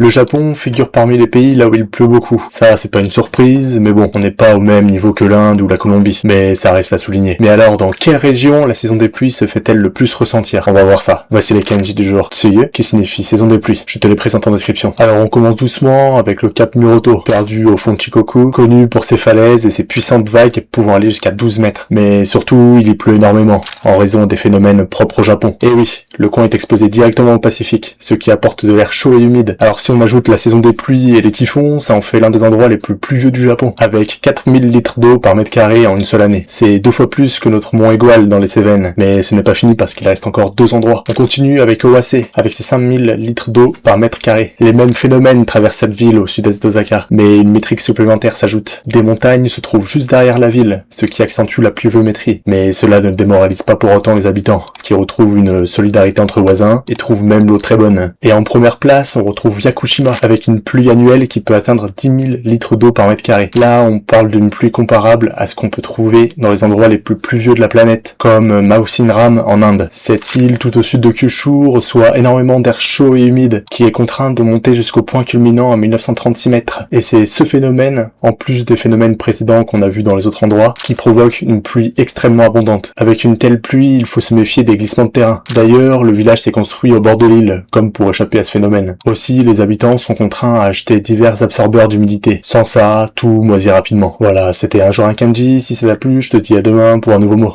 Le Japon figure parmi les pays là où il pleut beaucoup. Ça, c'est pas une surprise, mais bon, on n'est pas au même niveau que l'Inde ou la Colombie. Mais ça reste à souligner. Mais alors, dans quelle région la saison des pluies se fait-elle le plus ressentir? On va voir ça. Voici les kanji du jour. Tsuyu, qui signifie saison des pluies. Je te les présente en description. Alors, on commence doucement avec le cap Muroto, perdu au fond de Shikoku, connu pour ses falaises et ses puissantes vagues pouvant aller jusqu'à 12 mètres. Mais surtout, il y pleut énormément, en raison des phénomènes propres au Japon. Et oui, le coin est exposé directement au Pacifique, ce qui apporte de l'air chaud et humide. Alors si on ajoute la saison des pluies et les typhons, ça en fait l'un des endroits les plus pluvieux du Japon, avec 4000 litres d'eau par mètre carré en une seule année. C'est 2 fois plus que notre mont Igual dans les Cévennes, mais ce n'est pas fini parce qu'il reste encore 2 endroits. On continue avec Owase, avec ses 5000 litres d'eau par mètre carré. Les mêmes phénomènes traversent cette ville au sud-est d'Osaka, mais une métrique supplémentaire s'ajoute. Des montagnes se trouvent juste derrière la ville, ce qui accentue la pluviométrie, mais cela ne démoralise pas pour autant les habitants, qui retrouvent une solidarité entre voisins et trouvent même l'eau très bonne. Et en première place, on retrouve Yakushima, avec une pluie annuelle qui peut atteindre 10 000 litres d'eau par mètre carré. Là, on parle d'une pluie comparable à ce qu'on peut trouver dans les endroits les plus pluvieux de la planète, comme Mausinram en Inde. Cette île, tout au sud de Kyushu, reçoit énormément d'air chaud et humide, qui est contraint de monter jusqu'au point culminant à 1936 mètres. Et c'est ce phénomène, en plus des phénomènes précédents qu'on a vus dans les autres endroits, qui provoque une pluie extrêmement abondante. Avec une telle pluie, il faut se méfier des glissements de terrain. D'ailleurs, le village s'est construit au bord de l'île, comme pour échapper à ce phénomène. Aussi, les habitants sont contraints à acheter divers absorbeurs d'humidité. Sans ça, tout moisit rapidement. Voilà, c'était un jour un kanji. Si ça t'a plu, je te dis à demain pour un nouveau mot.